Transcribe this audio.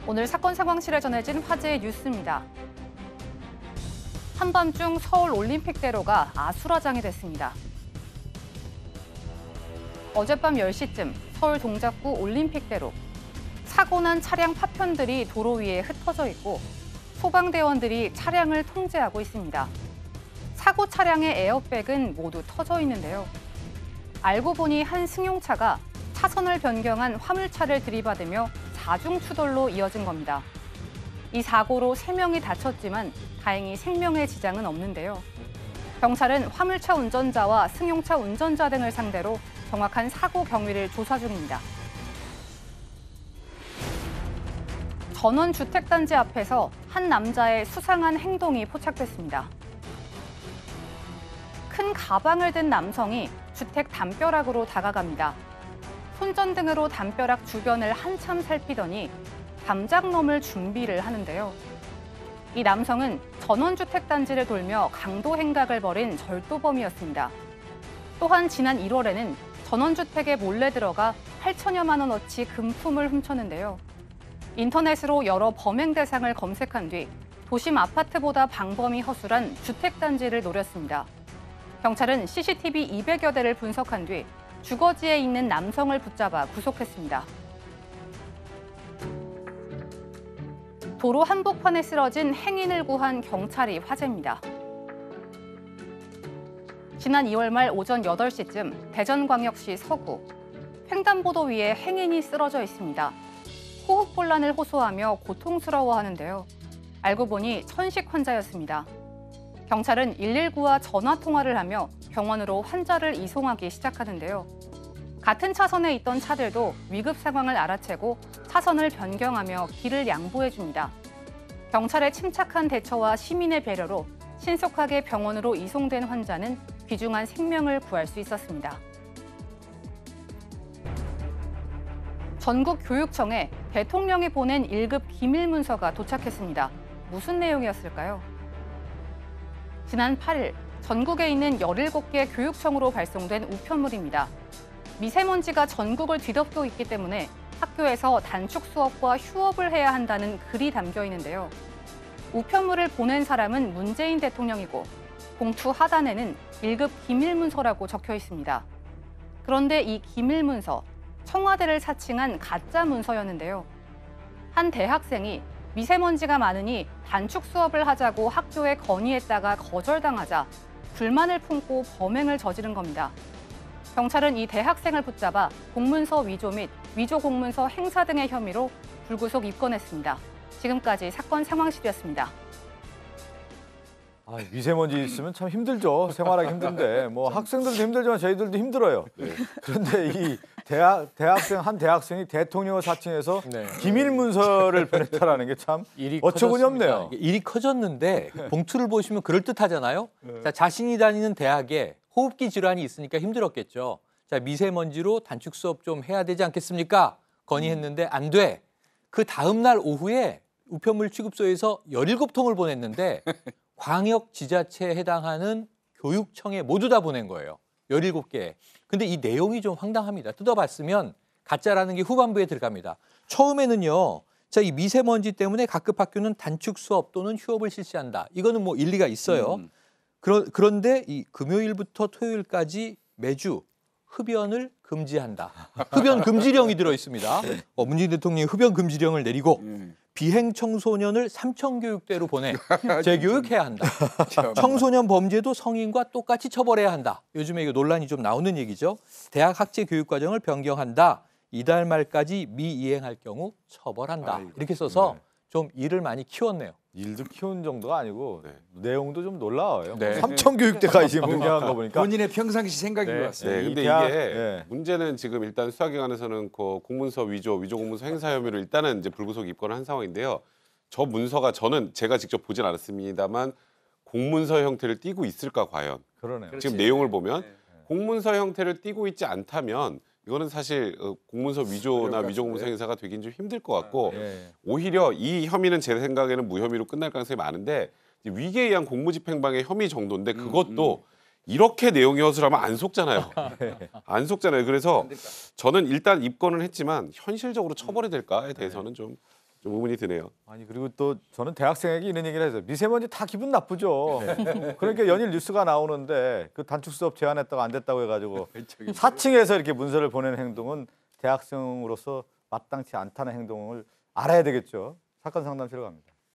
오늘 사건 상황실에 전해진 화제의 뉴스입니다. 한밤중 서울 올림픽대로가 아수라장이 됐습니다. 어젯밤 10시쯤 서울 동작구 올림픽대로. 사고 난 차량 파편들이 도로 위에 흩어져 있고 소방대원들이 차량을 통제하고 있습니다. 사고 차량의 에어백은 모두 터져 있는데요. 알고 보니 한 승용차가 차선을 변경한 화물차를 들이받으며 사중추돌로 이어진 겁니다. 이 사고로 3명이 다쳤지만 다행히 생명의 지장은 없는데요. 경찰은 화물차 운전자와 승용차 운전자 등을 상대로 정확한 사고 경위를 조사 중입니다. 전원주택단지 앞에서 한 남자의 수상한 행동이 포착됐습니다. 큰 가방을 든 남성이 주택 담벼락으로 다가갑니다. 손전등으로 담벼락 주변을 한참 살피더니 담장 넘을 준비를 하는데요. 이 남성은 전원주택단지를 돌며 강도 행각을 벌인 절도범이었습니다. 또한 지난 1월에는 전원주택에 몰래 들어가 8천여만 원어치 금품을 훔쳤는데요. 인터넷으로 여러 범행 대상을 검색한 뒤 도심 아파트보다 방범이 허술한 주택단지를 노렸습니다. 경찰은 CCTV 200여 대를 분석한 뒤 주거지에 있는 남성을 붙잡아 구속했습니다. 도로 한복판에 쓰러진 행인을 구한 경찰이 화제입니다. 지난 2월 말 오전 8시쯤 대전광역시 서구 횡단보도 위에 행인이 쓰러져 있습니다. 호흡곤란을 호소하며 고통스러워하는데요. 알고 보니 천식 환자였습니다. 경찰은 119와 전화 통화를 하며 병원으로 환자를 이송하기 시작하는데요. 같은 차선에 있던 차들도 위급 상황을 알아채고 차선을 변경하며 길을 양보해 줍니다. 경찰의 침착한 대처와 시민의 배려로 신속하게 병원으로 이송된 환자는 귀중한 생명을 구할 수 있었습니다. 전국교육청에 대통령이 보낸 1급 기밀문서가 도착했습니다. 무슨 내용이었을까요? 지난 8일 전국에 있는 17개 교육청으로 발송된 우편물입니다. 미세먼지가 전국을 뒤덮고 있기 때문에 학교에서 단축 수업과 휴업을 해야 한다는 글이 담겨 있는데요. 우편물을 보낸 사람은 문재인 대통령이고 봉투 하단에는 1급 기밀문서라고 적혀 있습니다. 그런데 이 기밀문서, 청와대를 사칭한 가짜 문서였는데요. 한 대학생이 미세먼지가 많으니 단축 수업을 하자고 학교에 건의했다가 거절당하자 불만을 품고 범행을 저지른 겁니다. 경찰은 이 대학생을 붙잡아 공문서 위조 및 위조 공문서 행사 등의 혐의로 불구속 입건했습니다. 지금까지 사건 상황실이었습니다. 미세먼지 있으면 참 힘들죠. 생활하기 힘든데 뭐 학생들도 힘들지만 저희들도 힘들어요. 네. 그런데 이 한 대학생이 대통령을 사칭해서 기밀 문서를 보냈다라는 게 참 어처구니 없네요. 일이 커졌는데 봉투를 보시면 그럴듯하잖아요. 자, 자신이 다니는 대학에 호흡기 질환이 있으니까 힘들었겠죠. 자, 미세먼지로 단축 수업 좀 해야 되지 않겠습니까? 건의했는데 안 돼. 그 다음 날 오후에 우편물 취급소에서 17통을 보냈는데 광역 지자체에 해당하는 교육청에 모두 다 보낸 거예요. 17개. 근데 이 내용이 좀 황당합니다. 뜯어봤으면 가짜라는 게 후반부에 들어갑니다. 처음에는요. 자, 이 미세먼지 때문에 각급 학교는 단축 수업 또는 휴업을 실시한다. 이거는 뭐 일리가 있어요. 그런데 이 금요일부터 토요일까지 매주 흡연을 금지한다. 흡연 금지령이 들어 있습니다. 문재인 대통령이 흡연 금지령을 내리고 비행 청소년을 삼청교육대로 보내 재교육해야 한다. 청소년 범죄도 성인과 똑같이 처벌해야 한다. 요즘에 이거 논란이 좀 나오는 얘기죠. 대학 학제 교육 과정을 변경한다. 이달 말까지 미이행할 경우 처벌한다. 이렇게 써서 좀 일을 많이 키웠네요. 일도 키운 정도가 아니고 내용도 좀 놀라워요. 삼청교육대까지 지금 변경한 거 보니까 본인의 평상시 생각인 것 같습니다. 근데 이게 문제는 지금 일단 수사기관에서는 그 공문서 위조 공문서 행사 혐의로 일단은 이제 불구속 입건을 한 상황인데요. 저 문서가 제가 직접 보진 않았습니다만 공문서 형태를 띠고 있을까 과연? 그러네요. 지금 내용을 보면 공문서 형태를 띠고 있지 않다면 이거는 사실 공문서 위조나 위조 공문서 행사가 되긴 좀 힘들 것 같고 오히려 이 혐의는 제 생각에는 무혐의로 끝날 가능성이 많은데 위계에 의한 공무집행방해 혐의 정도인데 그것도 이렇게 내용이 허술하면 안 속잖아요. 안 속잖아요. 그래서 저는 일단 입건은 했지만 현실적으로 처벌이 될까에 대해서는 좀 좀 의문이 드네요. 아니 그리고 또 저는 대학생에게 이런 얘기를 해서 미세먼지 다 기분 나쁘죠. 그러니까 연일 뉴스가 나오는데 그 단축 수업 제한했다가 안 됐다고 해가지고 4층에서 이렇게 문서를 보내는 행동은 대학생으로서 마땅치 않다는 행동을 알아야 되겠죠. 사건 상담실로 갑니다.